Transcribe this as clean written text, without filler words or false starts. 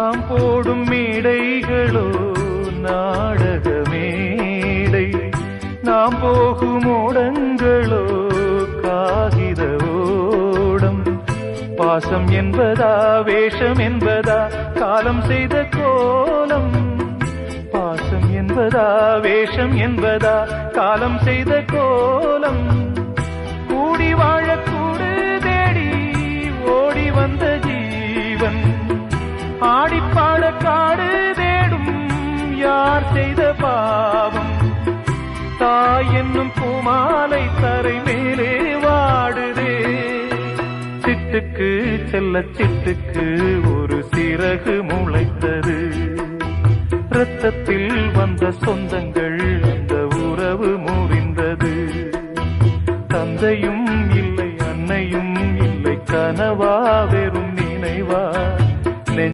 நாம் போடும் மேடைகளோ நாடக மேடை, நாம் போகும் ஓடங்களோ காகித ஓடம். பாசம் என்பதா வேஷம் என்பதா காலம் செய்த கோலம், பாசம் என்பதா வேஷம் என்பதா காலம் செய்த கோலம். கூடி வாழக்கூடு தேடி ஓடி வந்த ஜீவன், ஆடிப்பாட காடு தேடும் யார் செய்த பாவம். தாய் என்னும் பூமாலை தரை மேலே வாடுதே, சிட்டுக்கு செல்ல சிட்டுக்கு ஒரு சிறகு முளைத்தது. இரத்தத்தில் வந்த சொந்தங்கள்